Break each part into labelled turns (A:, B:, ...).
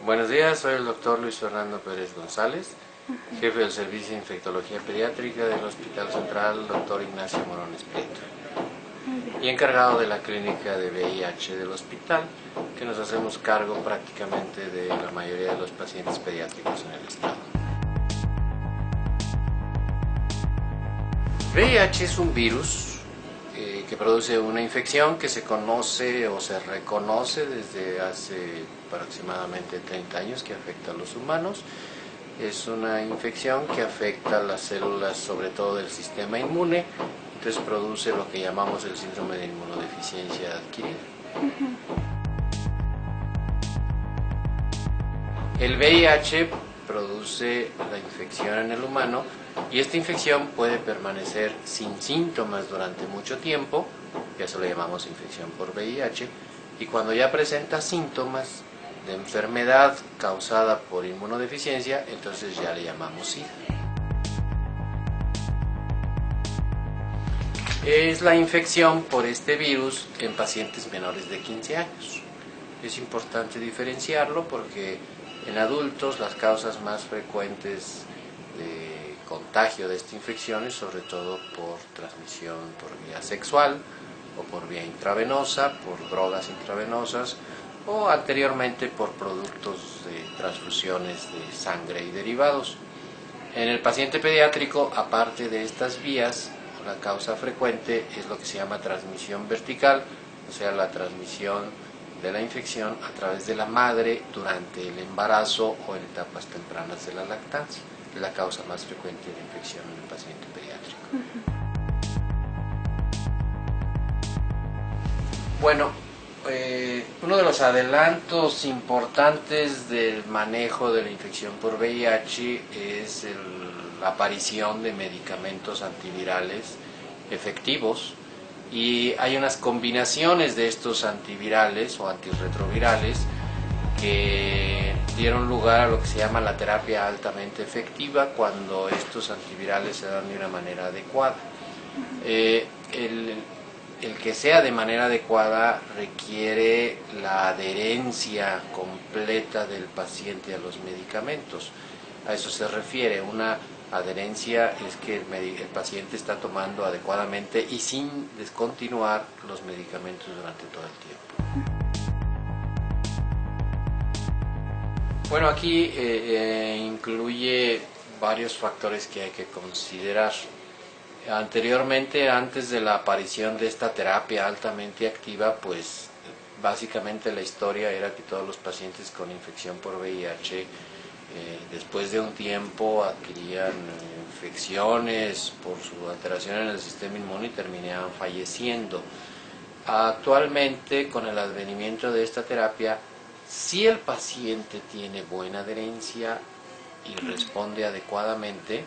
A: Buenos días, soy el doctor Luis Fernando Pérez González, jefe del Servicio de Infectología Pediátrica del Hospital Central Dr. Ignacio Morones Prieto y encargado de la clínica de VIH del hospital, que nos hacemos cargo prácticamente de la mayoría de los pacientes pediátricos en el estado. VIH es un virus que produce una infección que se conoce o se reconoce desde hace aproximadamente 30 años que afecta a los humanos. Es una infección que afecta a las células, sobre todo del sistema inmune, entonces produce lo que llamamos el síndrome de inmunodeficiencia adquirida. El VIH produce la infección en el humano y esta infección puede permanecer sin síntomas durante mucho tiempo, y eso le llamamos infección por VIH, y cuando ya presenta síntomas de enfermedad causada por inmunodeficiencia, entonces ya le llamamos SIDA. Es la infección por este virus en pacientes menores de 15 años. Es importante diferenciarlo porque en adultos las causas más frecuentes de contagio de esta infección es sobre todo por transmisión por vía sexual o por vía intravenosa, por drogas intravenosas o anteriormente por productos de transfusiones de sangre y derivados. En el paciente pediátrico, aparte de estas vías, la causa frecuente es lo que se llama transmisión vertical, o sea, la transmisión de la infección a través de la madre durante el embarazo o en etapas tempranas de la lactancia. Es la causa más frecuente de infección en el paciente pediátrico. Bueno, uno de los adelantos importantes del manejo de la infección por VIH es la aparición de medicamentos antivirales efectivos, y hay unas combinaciones de estos antivirales o antirretrovirales que dieron lugar a lo que se llama la terapia altamente efectiva cuando estos antivirales se dan de una manera adecuada. El que sea de manera adecuada requiere la adherencia completa del paciente a los medicamentos. A eso se refiere. Una adherencia es que el paciente está tomando adecuadamente y sin descontinuar los medicamentos durante todo el tiempo. Bueno, aquí incluye varios factores que hay que considerar. Anteriormente, antes de la aparición de esta terapia altamente activa, pues básicamente la historia era que todos los pacientes con infección por VIH después de un tiempo adquirían infecciones por su alteración en el sistema inmune y terminaban falleciendo. Actualmente, con el advenimiento de esta terapia, si el paciente tiene buena adherencia y responde adecuadamente,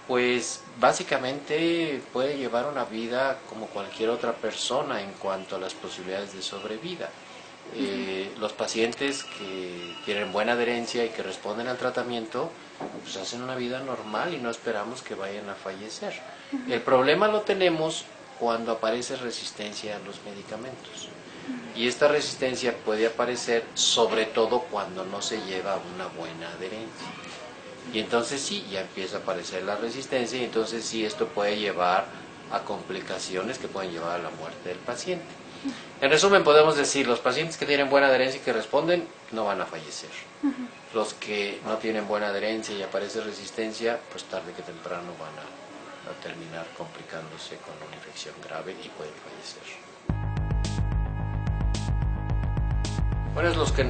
A: pues básicamente puede llevar una vida como cualquier otra persona en cuanto a las posibilidades de sobrevida. Los pacientes que tienen buena adherencia y que responden al tratamiento, pues hacen una vida normal y no esperamos que vayan a fallecer. El problema lo tenemos cuando aparece resistencia a los medicamentos. Y esta resistencia puede aparecer sobre todo cuando no se lleva una buena adherencia. Y entonces sí, ya empieza a aparecer la resistencia y entonces sí, esto puede llevar a complicaciones que pueden llevar a la muerte del paciente. En resumen, podemos decir, los pacientes que tienen buena adherencia y que responden no van a fallecer. Los que no tienen buena adherencia y aparece resistencia, pues tarde que temprano van a terminar complicándose con una infección grave y pueden fallecer. Bueno, es los que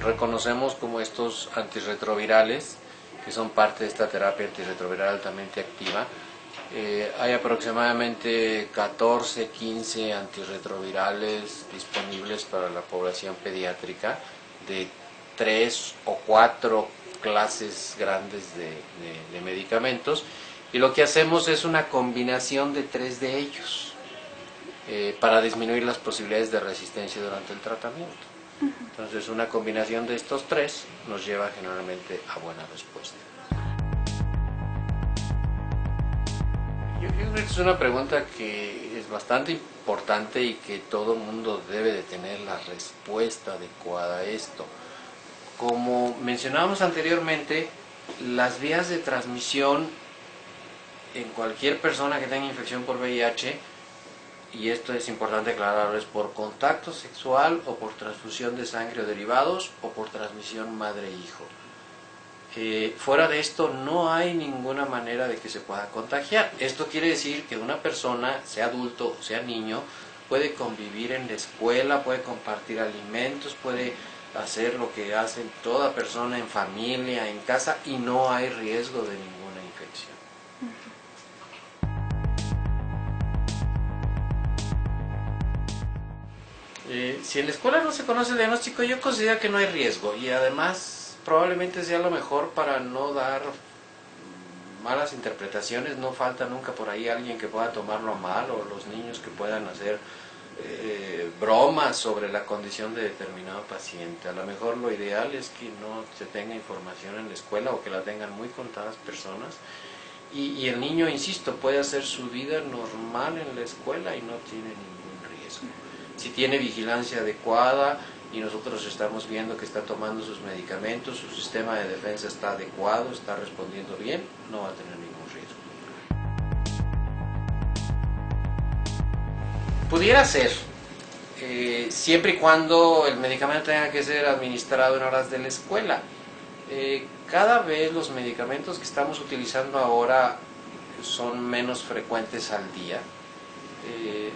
A: reconocemos como estos antirretrovirales, que son parte de esta terapia antirretroviral altamente activa. Hay aproximadamente 14, 15 antirretrovirales disponibles para la población pediátrica de 3 o 4 clases grandes de medicamentos, y lo que hacemos es una combinación de 3 de ellos para disminuir las posibilidades de resistencia durante el tratamiento. Entonces, una combinación de estos 3 nos lleva generalmente a buena respuesta. Yo creo que es una pregunta que es bastante importante y que todo mundo debe de tener la respuesta adecuada a esto. Como mencionábamos anteriormente, las vías de transmisión en cualquier persona que tenga infección por VIH, y esto es importante aclararlo, es por contacto sexual o por transfusión de sangre o derivados o por transmisión madre-hijo. Fuera de esto no hay ninguna manera de que se pueda contagiar. Esto quiere decir que una persona, sea adulto o sea niño, puede convivir en la escuela, puede compartir alimentos, puede hacer lo que hace toda persona en familia, en casa, y no hay riesgo de ninguna infección. Si en la escuela no se conoce el diagnóstico, yo considero que no hay riesgo, y además probablemente sea lo mejor para no dar malas interpretaciones. No falta nunca por ahí alguien que pueda tomarlo a mal, o los niños que puedan hacer bromas sobre la condición de determinado paciente. A lo mejor lo ideal es que no se tenga información en la escuela, o que la tengan muy contadas personas, y el niño, insisto, puede hacer su vida normal en la escuela y no tiene ningún riesgo. Si tiene vigilancia adecuada y nosotros estamos viendo que está tomando sus medicamentos, su sistema de defensa está adecuado, está respondiendo bien, no va a tener ningún riesgo. Pudiera ser, siempre y cuando el medicamento tenga que ser administrado en horas de la escuela. Cada vez los medicamentos que estamos utilizando ahora son menos frecuentes al día.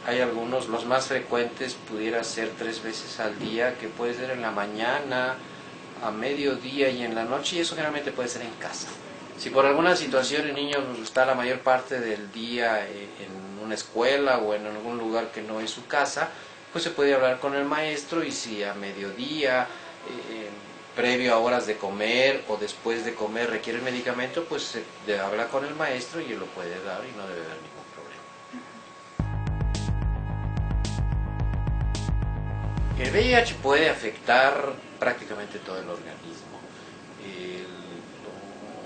A: Hay algunos, los más frecuentes pudiera ser 3 veces al día, que puede ser en la mañana, a mediodía y en la noche, y eso generalmente puede ser en casa. Si por alguna situación el niño está la mayor parte del día en una escuela o en algún lugar que no es su casa, pues se puede hablar con el maestro, y si a mediodía, previo a horas de comer o después de comer requiere el medicamento, pues se habla con el maestro y él lo puede dar y no debe haber ningún problema. El VIH puede afectar prácticamente todo el organismo.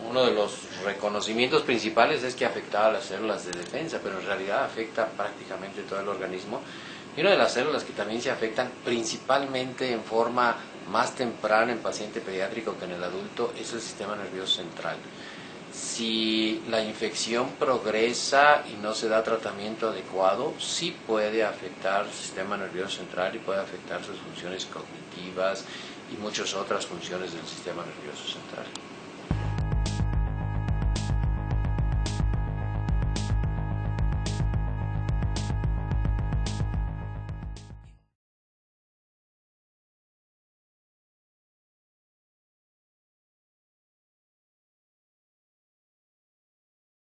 A: Uno de los reconocimientos principales es que afectaba a las células de defensa, pero en realidad afecta prácticamente todo el organismo. Y una de las células que también se afectan principalmente en forma más temprana en paciente pediátrico que en el adulto es el sistema nervioso central. Si la infección progresa y no se da tratamiento adecuado, sí puede afectar el sistema nervioso central y puede afectar sus funciones cognitivas y muchas otras funciones del sistema nervioso central.